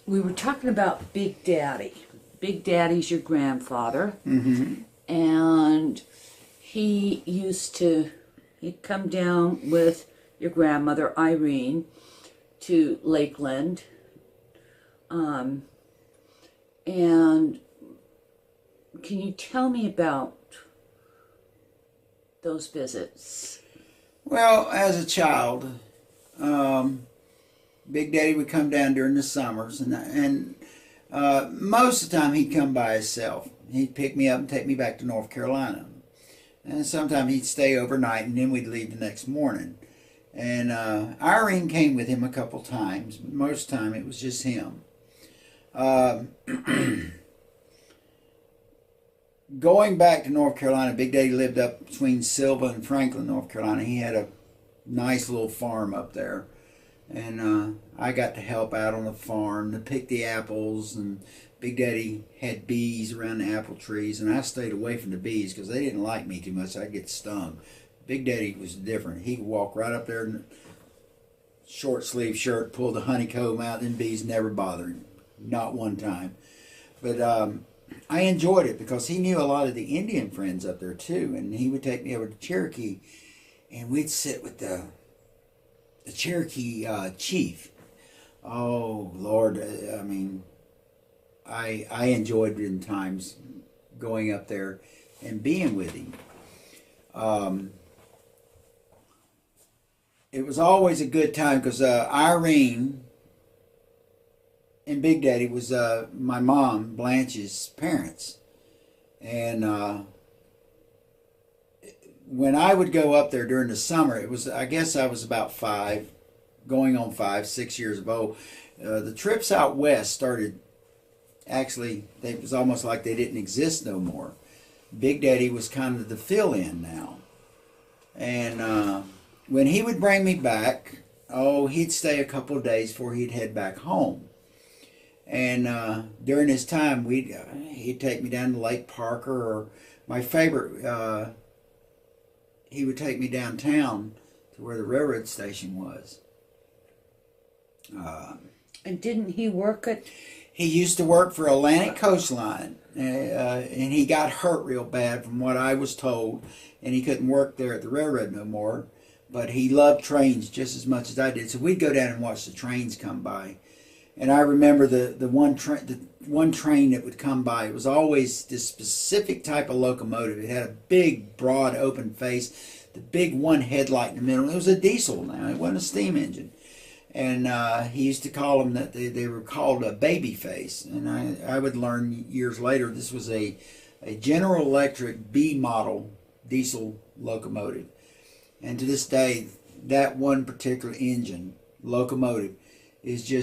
we were talking about Big Daddy. Big Daddy's your grandfather. Mm-hmm. And he'd come down with your grandmother, Irene, to Lakeland. And can you tell me about those visits? Well, as a child, Big Daddy would come down during the summers, and most of the time he'd come by himself. He'd pick me up and take me back to North Carolina. And sometimes he'd stay overnight, and then we'd leave the next morning. And Irene came with him a couple times, but most of the time it was just him. Going back to North Carolina, Big Daddy lived up between Silva and Franklin, North Carolina. He had a nice little farm up there. And I got to help out on the farm to pick the apples, and Big Daddy had bees around the apple trees, and I stayed away from the bees because they didn't like me too much. I'd get stung. Big Daddy was different. He could walk right up there in a short sleeve shirt, pull the honeycomb out, and bees never bothered him. Not one time. But I enjoyed it because he knew a lot of the Indian friends up there too, and he would take me over to Cherokee, and we'd sit with the Cherokee chief. Oh Lord, I mean, I enjoyed it in times going up there and being with him. It was always a good time because Irene and Big Daddy was my mom, Blanche's parents. And when I would go up there during the summer, it was, I guess I was about 5, going on 5, 6 years old. The trips out west started, actually, it was almost like they didn't exist no more. Big Daddy was kind of the fill-in now. And when he would bring me back, he'd stay a couple of days before he'd head back home. And during his time, he'd take me down to Lake Parker, or my favorite, he would take me downtown to where the railroad station was. And didn't he work at... He used to work for Atlantic Coastline, and he got hurt real bad from what I was told, and he couldn't work there at the railroad no more. But he loved trains just as much as I did, so we'd go down and watch the trains come by. And I remember the one train that would come by. It was always this specific type of locomotive. It had a big, broad, open face, the big one headlight in the middle. It was a diesel now. It wasn't a steam engine. And he used to call them that they were called a baby face. And I would learn years later this was a General Electric B model diesel locomotive. And to this day, that one particular engine, locomotive,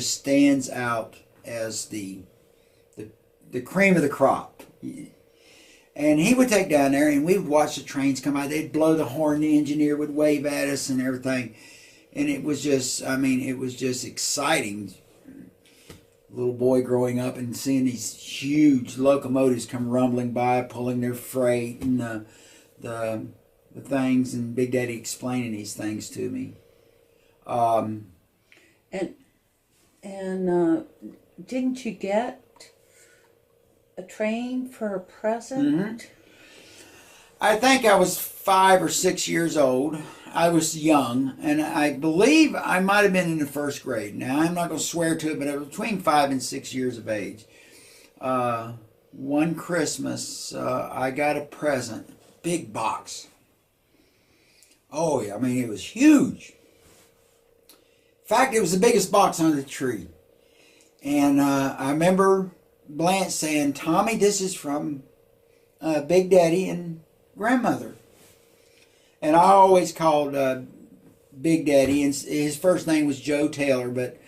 stands out as the cream of the crop. And he would take down there, and we would watch the trains come by. They'd blow the horn, the engineer would wave at us and everything. And it was just, it was just exciting. Little boy growing up and seeing these huge locomotives come rumbling by, pulling their freight, and the things, and Big Daddy explaining these things to me. And didn't you get a train for a present? Mm-hmm. I think I was 5 or 6 years old. I was young, and I believe I might have been in the first grade. Now, I'm not going to swear to it, but I was between 5 and 6 years of age. One Christmas, I got a present, big box. Oh, yeah, it was huge. In fact, it was the biggest box under the tree. And I remember Blanche saying, "Tommy, this is from Big Daddy and Grandmother." And I always called Big Daddy, and his first name was Joe Taylor, but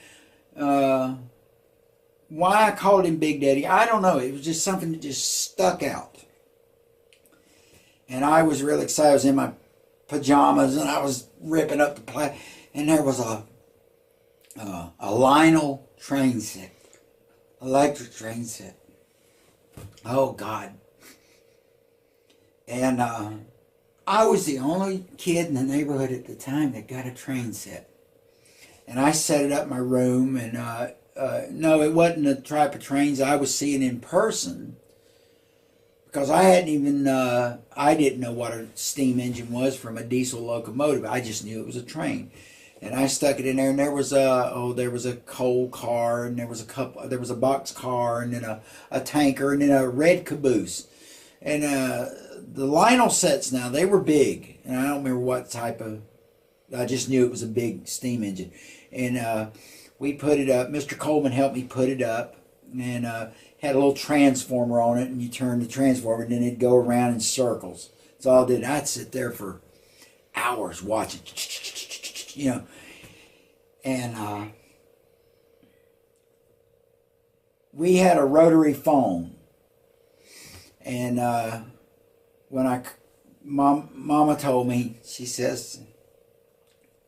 why I called him Big Daddy, I don't know. It was just something that just stuck out. And I was really excited. I was in my pajamas, and I was ripping up the play, and there was a Lionel train set, electric train set. Oh God! And I was the only kid in the neighborhood at the time that got a train set, and I set it up in my room, and no, it wasn't the type of trains I was seeing in person, because I hadn't even, I didn't know what a steam engine was from a diesel locomotive. I just knew it was a train. And I stuck it in there, and there was a coal car, and there was a box car, and then a tanker, and then a red caboose. And the Lionel sets now, they were big, and I don't remember what type of, I just knew it was a big steam engine. And we put it up, Mr. Coleman helped me put it up, and had a little transformer on it, and you turn the transformer, and then it'd go around in circles. That's all I did. I'd sit there for hours watching, you know. And we had a rotary phone. And when Mama told me, she says,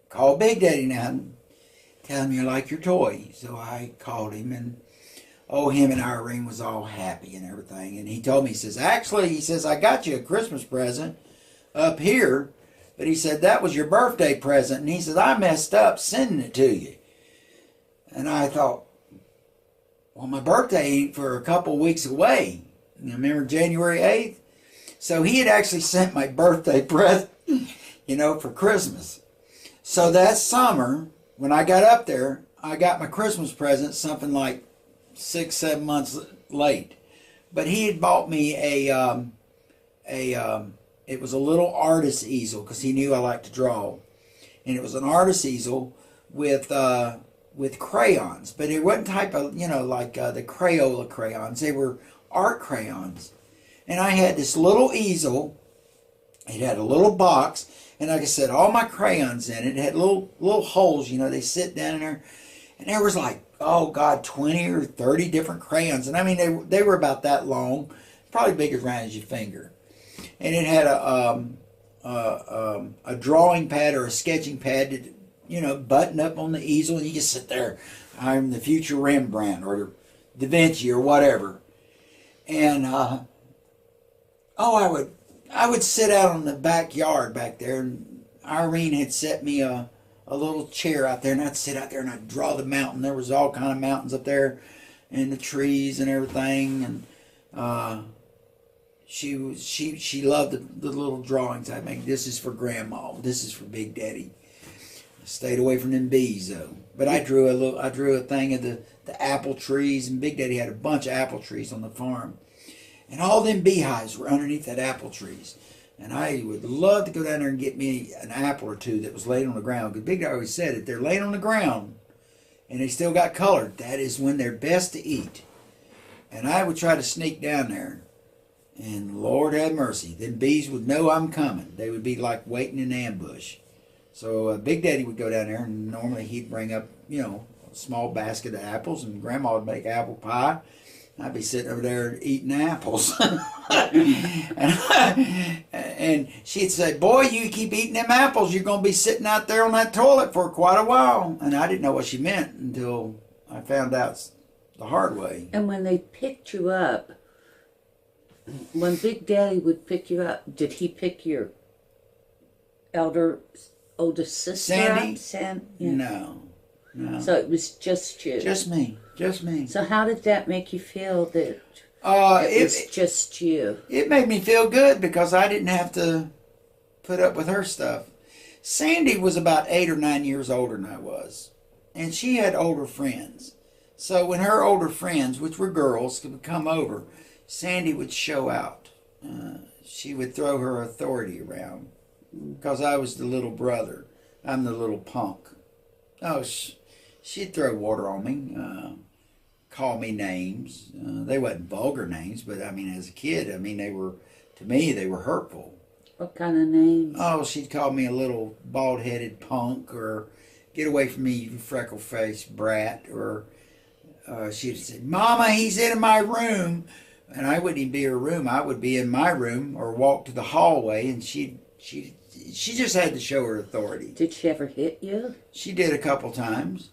call Big Daddy now and tell him you like your toy. So I called him, and him and Irene was all happy and everything. And he told me, he says, actually, he says, I got you a Christmas present up here. But he said, that was your birthday present. And he says, I messed up sending it to you. And I thought, well, my birthday ain't for a couple weeks away. You remember January 8th? So he had actually sent my birthday present, for Christmas. So that summer, when I got up there, I got my Christmas present something like 6-7 months late. But he had bought me it was a little artist easel, because he knew I liked to draw. And it was an artist easel with crayons. But it wasn't type of, like the Crayola crayons. They were art crayons. And I had this little easel. It had a little box. And like I said, all my crayons in it. It had little holes, they sit down in there. And there was like, 20 or 30 different crayons. And I mean, they were about that long. Probably big as round as your finger. And it had a drawing pad or a sketching pad that, button up on the easel, and you just sit there. I'm the future Rembrandt or Da Vinci or whatever. And I would sit out on the backyard back there, and Irene had set me a little chair out there, and I'd sit out there and I'd draw the mountain. There was all kind of mountains up there, and the trees and everything, and She loved the little drawings I make. This is for Grandma. This is for Big Daddy. I stayed away from them bees though. But I drew a thing of the apple trees, and Big Daddy had a bunch of apple trees on the farm, and all them beehives were underneath that apple trees. And I would love to go down there and get me an apple or two that was laid on the ground. Because Big Daddy always said, if they're laid on the ground and they still got colored, that is when they're best to eat. And I would try to sneak down there. And Lord have mercy, them bees would know I'm coming. They would be like waiting in ambush. So Big Daddy would go down there, and normally he'd bring up, a small basket of apples, and Grandma would make apple pie. I'd be sitting over there eating apples. and she'd say, boy, you keep eating them apples, you're going to be sitting out there on that toilet for quite a while. And I didn't know what she meant until I found out the hard way. And when they picked you up, when Big Daddy would pick you up, did he pick your oldest sister Sandy? up? Yeah. No. So it was just you. Just me. So how did that make you feel that it was just you? It made me feel good because I didn't have to put up with her stuff. Sandy was about 8 or 9 years older than I was. And she had older friends. So when her older friends, which were girls, would come over, Sandy would show out. She would throw her authority around because I was the little brother. I'm the little punk. She'd throw water on me, call me names. They wasn't vulgar names, but I mean, as a kid, to me, they were hurtful. What kind of names? Oh, she'd call me a little bald-headed punk, or get away from me, you freckle-faced brat, or she'd say, Mama, he's in my room. And I wouldn't even be in her room. I would be in my room or walk to the hallway, and she just had to show her authority. Did she ever hit you? She did a couple times.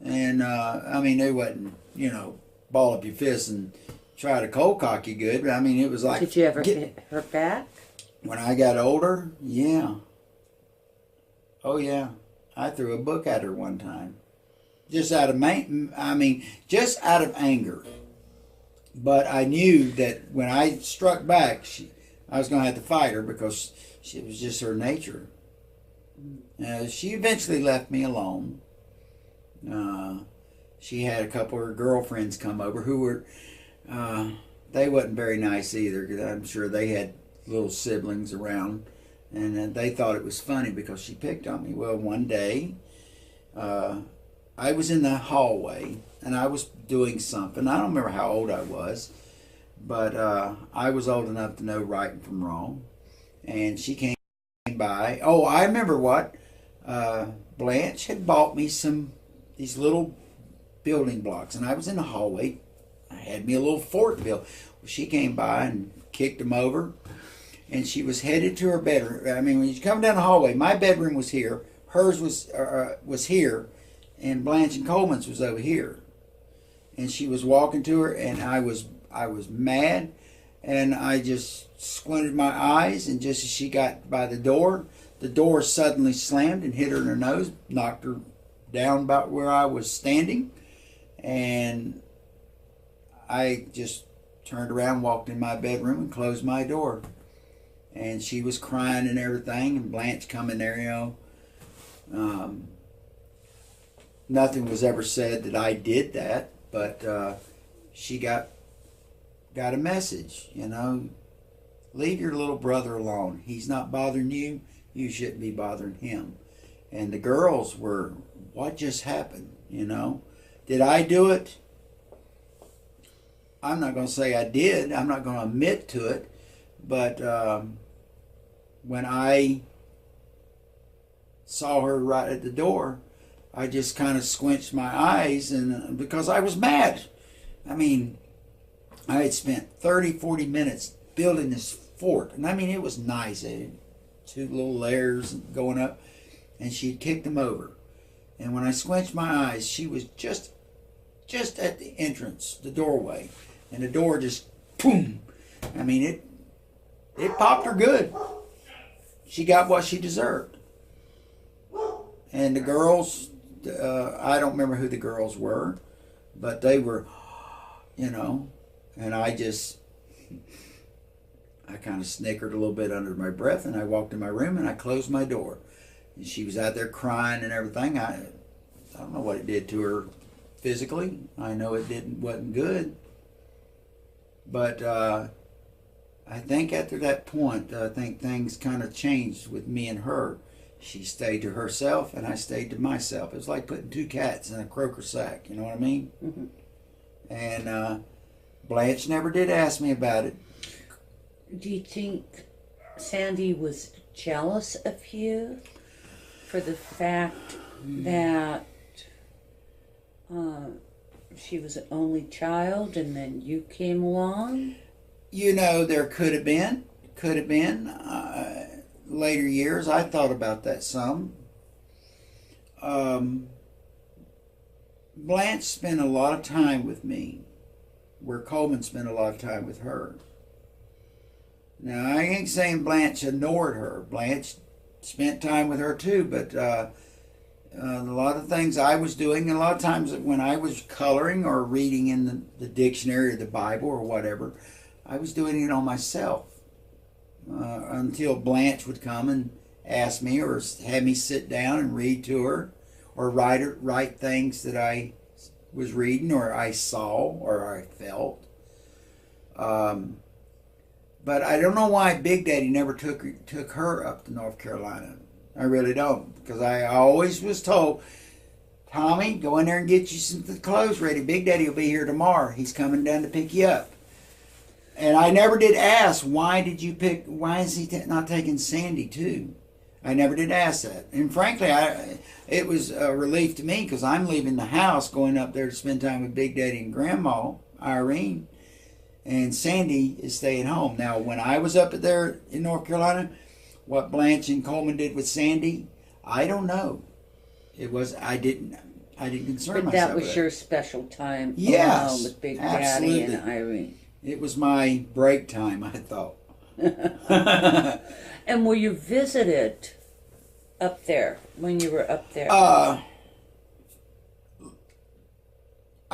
And, it wasn't, ball up your fist and try to cold cock you good. But, it was like... Did you ever hit her back? When I got older, yeah. Oh, yeah. I threw a book at her one time. just out of just out of anger. But I knew that when I struck back, I was going to have to fight her because it was just her nature. She eventually left me alone. She had a couple of her girlfriends come over who were, they wasn't very nice either, because I'm sure they had little siblings around, and they thought it was funny because she picked on me. Well, one day, I was in the hallway, and I was doing something. I don't remember how old I was, but I was old enough to know right from wrong, and she came by. Oh, I remember what. Blanche had bought me these little building blocks, and I was in the hallway. I had me a little fort built. Well, she came by and kicked them over, and she was headed to her bedroom. I mean, when you come down the hallway, my bedroom was here, hers was here, and Blanche and Coleman's was over here. And she was walking to her, and I was mad, and I just squinted my eyes, and just as she got by the door suddenly slammed and hit her in her nose, knocked her down about where I was standing, and I just turned around, walked in my bedroom, and closed my door. And she was crying and everything, and Blanche come in there, you know. Nothing was ever said that I did that, but she got a message, you know. Leave your little brother alone. He's not bothering you. You shouldn't be bothering him. And the girls were, what just happened, you know? Did I do it? I'm not going to say I did. I'm not going to admit to it. But when I saw her right at the door, I just kind of squinched my eyes, and because I was mad. I mean, I had spent 30, 40 minutes building this fort. And I mean, it was nice. It had 2 little layers going up, and she had kicked them over. And when I squinched my eyes, she was just at the entrance, the doorway, and the door just boom. I mean, it popped her good. She got what she deserved. And the girls, I don't remember who the girls were, but they were, you know, and I kind of snickered a little bit under my breath, and I walked in my room and I closed my door. And she was out there crying and everything. I don't know what it did to her physically. I know it wasn't good. But I think after that point, I think things kind of changed with me and her. She stayed to herself, and I stayed to myself. It was like putting 2 cats in a croaker sack. You know what I mean? Mm-hmm. And Blanche never did ask me about it. Do you think Sandy was jealous of you for the fact that she was an only child and then you came along? You know, there could have been. Later years, I thought about that some. Blanche spent a lot of time with me, where Coleman spent a lot of time with her. Now, I ain't saying Blanche ignored her. Blanche spent time with her too, but a lot of things I was doing, and a lot of times when I was coloring or reading in the dictionary or the Bible or whatever, I was doing it on myself until Blanche would come and ask me or have me sit down and read to her or write things that I was reading or I saw or I felt. But I don't know why Big Daddy never took her up to North Carolina. I really don't, because I always was told, Tommy, go in there and get you some clothes ready. Big Daddy will be here tomorrow. He's coming down to pick you up. And I never did ask, why is he not taking Sandy too? I never did ask that. And frankly, it was a relief to me, because I'm leaving the house, going up there to spend time with Big Daddy and Grandma, Irene, and Sandy is staying home. Now, when I was up there in North Carolina, what Blanche and Coleman did with Sandy, I don't know. I didn't concern myself. But that was your special time alone with Big absolutely. Daddy and Irene. It was my break time, I thought. And were you visited up there when you were up there?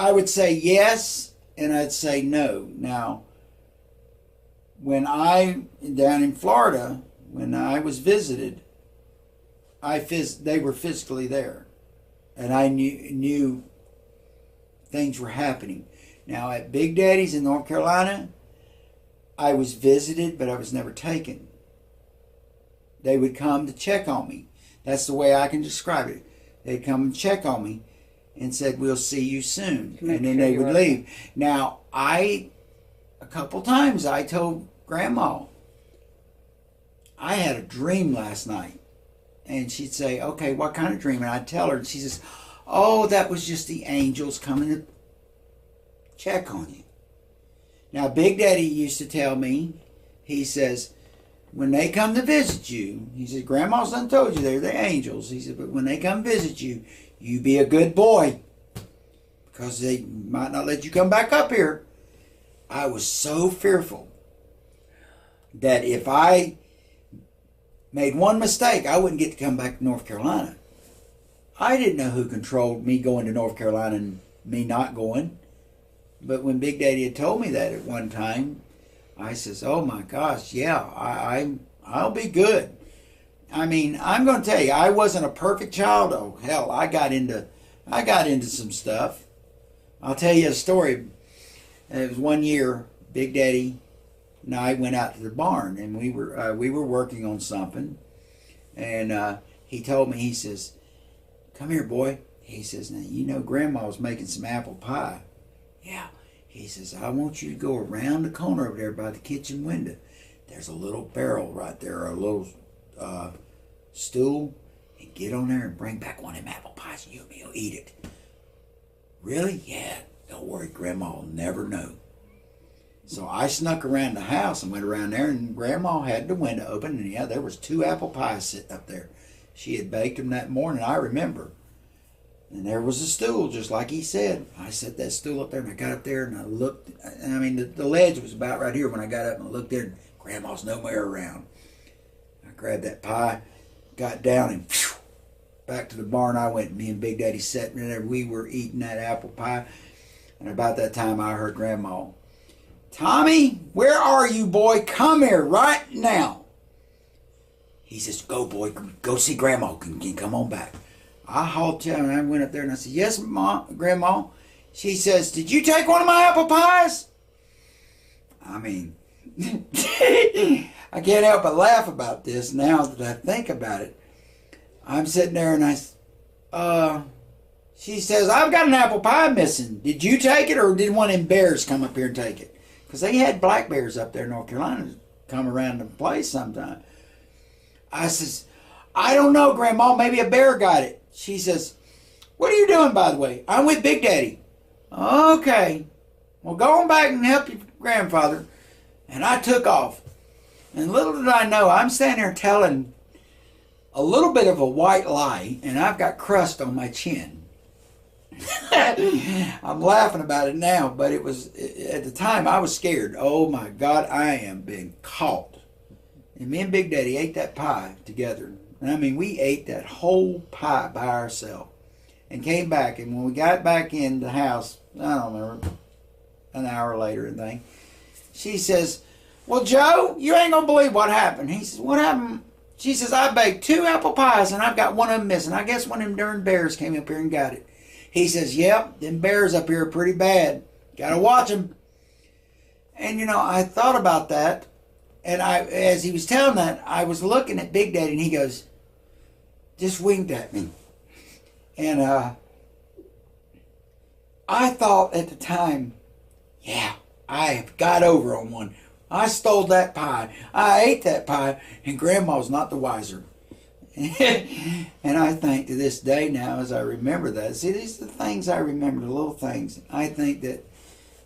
I would say yes, and I'd say no. Now, when down in Florida, when I was visited, they were physically there, and I knew things were happening. Now, at Big Daddy's in North Carolina, I was visited, but I was never taken. They would come to check on me. That's the way I can describe it. They'd come and check on me and said, we'll see you soon. And then they would leave. Now, a couple times I told Grandma, I had a dream last night. And she'd say, okay, what kind of dream? And I'd tell her, and she says, oh, that was just the angels coming to check on you. Now, Big Daddy used to tell me, he says, when they come to visit you, he said, Grandma's done told you they're the angels. He said, but when they come visit you, you be a good boy, because they might not let you come back up here. I was so fearful that if I made one mistake, I wouldn't get to come back to North Carolina. I didn't know who controlled me going to North Carolina and me not going. But when Big Daddy had told me that at one time, I says, oh my gosh, yeah, I'll be good. I mean, I'm going to tell you, I wasn't a perfect child. Oh, hell, I got into some stuff. I'll tell you a story. It was one year, Big Daddy and I went out to the barn, and we were working on something. And he told me, he says, come here, boy. He says, now, you know Grandma was making some apple pie. Yeah. He says, I want you to go around the corner over there by the kitchen window. There's a little barrel right there, a little stool, and get on there and bring back one of them apple pies, and you'll eat it. Really? Yeah. Don't worry, Grandma will never know. So I snuck around the house and went around there, and Grandma had the window open, and yeah, there was 2 apple pies sitting up there. She had baked them that morning, I remember. And there was a stool, just like he said. I set that stool up there, and I got up there, and I looked. I mean, the ledge was about right here when I got up, and I looked there, and Grandma's nowhere around. I grabbed that pie, got down, and phew, back to the barn I went. Me and Big Daddy sat there. We were eating that apple pie. And about that time, I heard Grandma, Tommy, where are you, boy? Come here right now. He says, go, boy. Go see Grandma. Can come on back. I hauled you, and I went up there, and I said, yes, Grandma. She says, did you take one of my apple pies? I mean, I can't help but laugh about this now that I think about it. I'm sitting there, and she says, I've got an apple pie missing. Did you take it, or did one of them bears come up here and take it? Because they had black bears up there in North Carolina come around the place sometime. I says, I don't know, Grandma. Maybe a bear got it. She says, what are you doing, by the way? I'm with Big Daddy. Okay. Well, go on back and help your grandfather. And I took off. And little did I know, I'm standing there telling a little bit of a white lie, and I've got crust on my chin. I'm laughing about it now, but it was, at the time, I was scared. Oh my God, I am being caught. And me and Big Daddy ate that pie together. And I mean, we ate that whole pie by ourselves and came back. And when we got back in the house, I don't remember, an hour later and thing, she says, well, Joe, you ain't going to believe what happened. He says, what happened? She says, I baked 2 apple pies and I've got one of them missing. I guess one of them darn bears came up here and got it. He says, yep, them bears up here are pretty bad. Got to watch them. And, you know, I thought about that. And as he was telling that, I was looking at Big Daddy, and he goes, just winked at me. And I thought at the time, yeah, I have got over on one. I stole that pie. I ate that pie, and Grandma's not the wiser. And I think to this day now, as I remember that, see, these are the things I remember, the little things. I think that,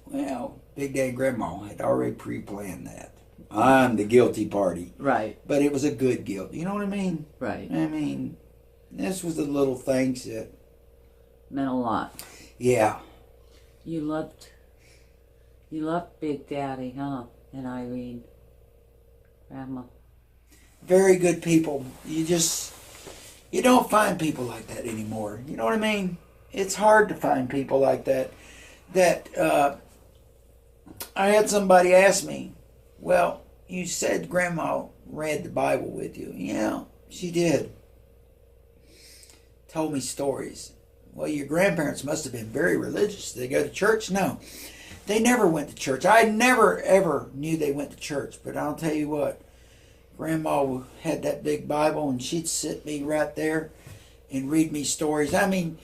well, Big Daddy and Grandma had already pre-planned that. I'm the guilty party. Right. But it was a good guilt. You know what I mean? Right. I mean, this was the little things that meant a lot. Yeah. You loved Big Daddy, huh? And Irene. Grandma. Very good people. You don't find people like that anymore. You know what I mean? It's hard to find people like that. that I had somebody ask me, well, you said Grandma read the Bible with you. Yeah, she did. Told me stories. Well, your grandparents must have been very religious. Did they go to church? No. They never went to church. I never, ever knew they went to church. But I'll tell you what, Grandma had that big Bible, and she'd sit me right there and read me stories. I mean,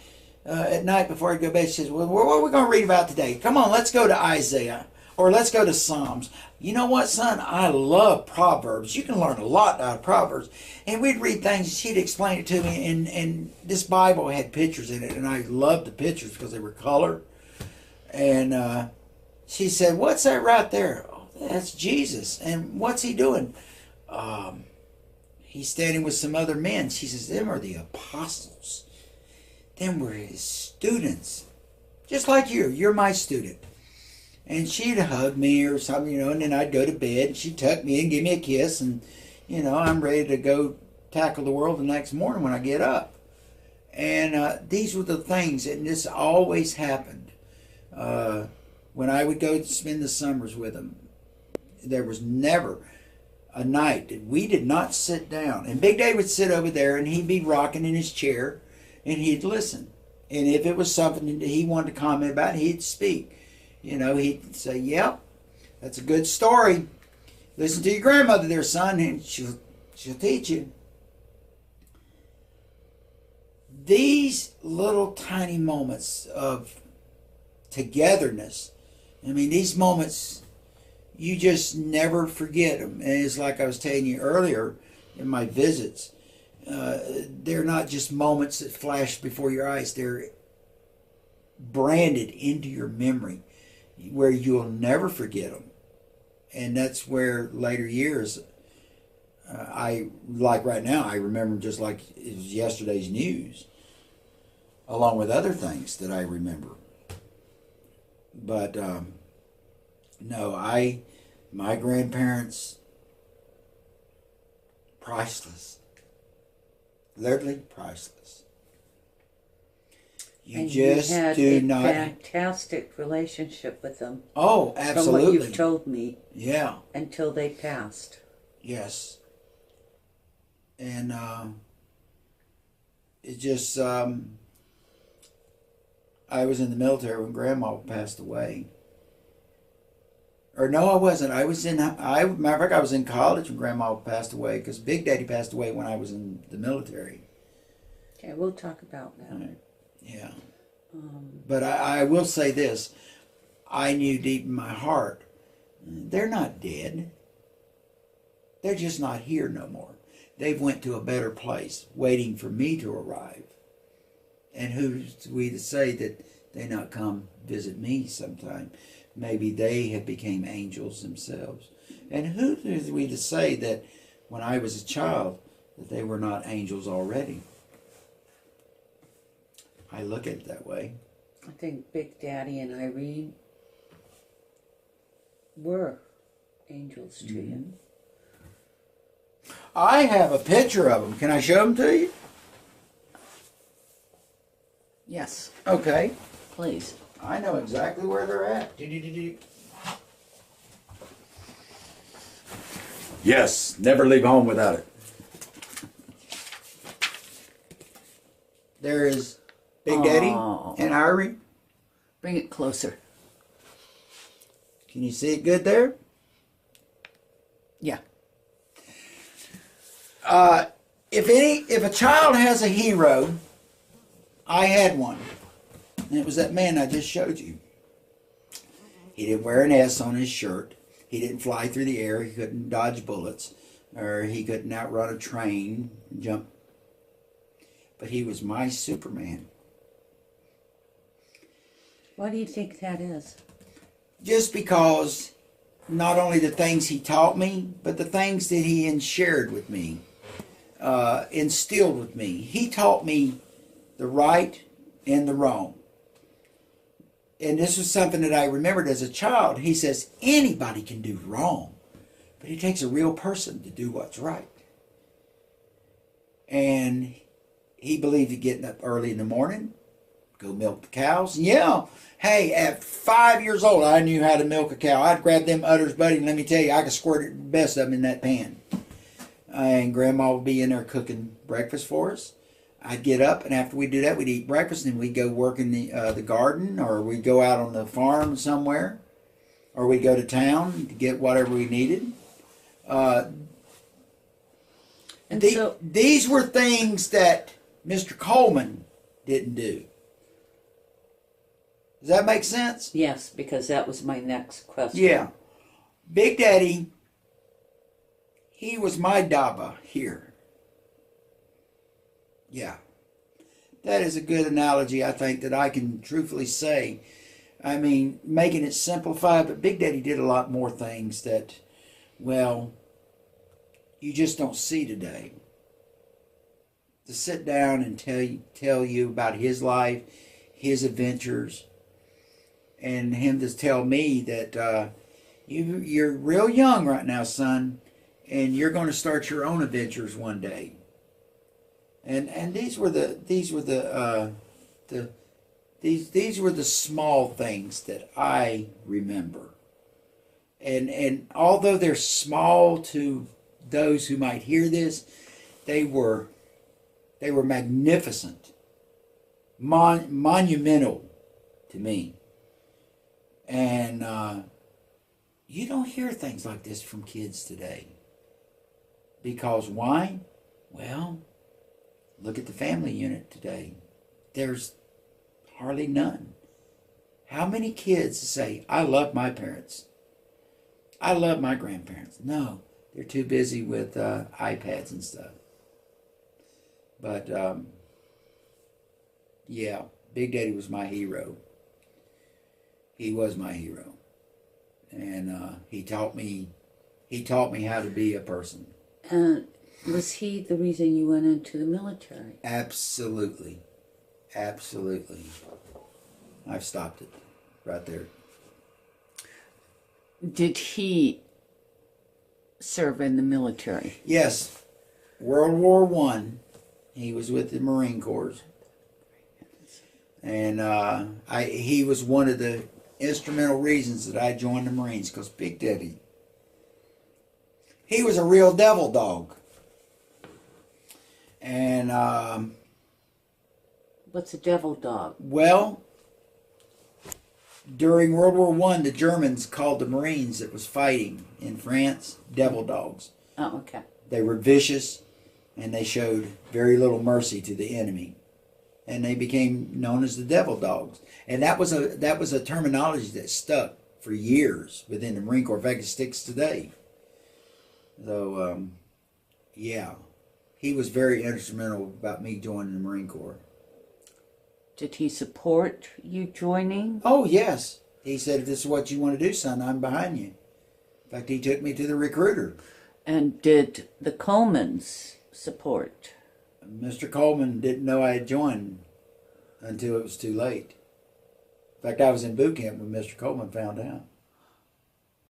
at night before I'd go to bed, she says, well, what are we going to read about today? Come on, let's go to Isaiah, or let's go to Psalms. You know what, son? I love Proverbs. You can learn a lot out of Proverbs. And we'd read things, she'd explain it to me, and this Bible had pictures in it, and I loved the pictures because they were color. And she said, what's that right there? Oh, that's Jesus. And what's he doing? He's standing with some other men. She says, them are the apostles. Them were his students. Just like you. You're my student. And she'd hug me or something, and then I'd go to bed, and she'd tuck me in, give me a kiss, and, I'm ready to go tackle the world the next morning when I get up. And these were the things, and this always happened. When I would go to spend the summers with them, there was never a night that we did not sit down. And Big Dave would sit over there, and he'd be rocking in his chair, and he'd listen. And if it was something that he wanted to comment about, he'd speak. He'd say, yep, that's a good story. Listen to your grandmother there, son, and she'll teach you. These little tiny moments of togetherness, these moments, you just never forget them. And it's like I was telling you earlier in my visits, they're not just moments that flash before your eyes. They're branded into your memory where you'll never forget them. And that's where later years, like right now, I remember just like it was yesterday's news, along with other things that I remember. But no, my grandparents, priceless, literally priceless. You just had do not. Fantastic relationship with them. Oh, absolutely. From what you've told me. Yeah. Until they passed. Yes. And it just, I was in the military when Grandma passed away. Or no, I wasn't. Matter of fact, I was in college when Grandma passed away because Big Daddy passed away when I was in the military. Okay, we'll talk about that. Right. Yeah. But I will say this. I knew deep in my heart, they're not dead. They're just not here no more. They've went to a better place, waiting for me to arrive. And who's we to say that they not come visit me sometime? Maybe they have became angels themselves. And who is we to say that when I was a child that they were not angels already? I look at it that way. I think Big Daddy and Irene were angels to you. I have a picture of them. Can I show them to you? Yes. Okay. Please. I know exactly where they're at. Yes, never leave home without it. There is Big Daddy and Irene. Bring it closer. Can you see it good there? Yeah. If a child has a hero, I had one. And it was that man I just showed you. He didn't wear an S on his shirt. He didn't fly through the air. He couldn't dodge bullets. Or he couldn't outrun a train and jump. But he was my Superman. Why do you think that is? Just because not only the things he taught me, but the things that he shared with me, instilled with me. He taught me the right and the wrong. And this was something that I remembered as a child. He says, anybody can do wrong, but it takes a real person to do what's right. And he believed in getting up early in the morning, Go milk the cows? Yeah. Hey, at 5 years old, I knew how to milk a cow. I'd grab them udders, buddy, and let me tell you, I could squirt the best of them in that pan. And Grandma would be in there cooking breakfast for us. I'd get up, and after we do that, we'd eat breakfast, and we'd go work in the garden, or we'd go out on the farm somewhere, or we'd go to town to get whatever we needed. These were things that Mr. Coleman didn't do. Does that make sense? Yes, because that was my next question. Yeah. Big Daddy, he was my Daba here. Yeah. That is a good analogy, I think, that I can truthfully say. I mean, making it simplified, but Big Daddy did a lot more things that, well, you just don't see today. To sit down and tell you about his life, his adventures, and him to tell me that you're real young right now, son, and you're going to start your own adventures one day. And these were the small things that I remember. And although they're small to those who might hear this, they were magnificent, monumental to me. And you don't hear things like this from kids today. Because why? Well, look at the family unit today. There's hardly none. How many kids say, I love my parents? I love my grandparents. No, they're too busy with iPads and stuff. But, yeah, Big Daddy was my hero. He was my hero. And he taught me how to be a person. Was he the reason you went into the military? Absolutely. Absolutely. I've stopped it right there. Did he serve in the military? Yes. World War I. He was with the Marine Corps. And he was one of the instrumental reasons that I joined the Marines, because Big Daddy, he was a real devil dog. And what's a devil dog? Well, during World War I, the Germans called the Marines that was fighting in France devil dogs. Oh, okay. They were vicious, and they showed very little mercy to the enemy. And they became known as the devil dogs. And that was a terminology that stuck for years within the Marine Corps. In fact, it sticks today. So, yeah, he was very instrumental about me joining the Marine Corps. Did he support you joining? Oh, yes. He said, if this is what you want to do, son, I'm behind you. In fact, he took me to the recruiter. And did the Colemans support? Mr. Coleman didn't know I had joined until it was too late. In fact, I was in boot camp when Mr. Coleman found out.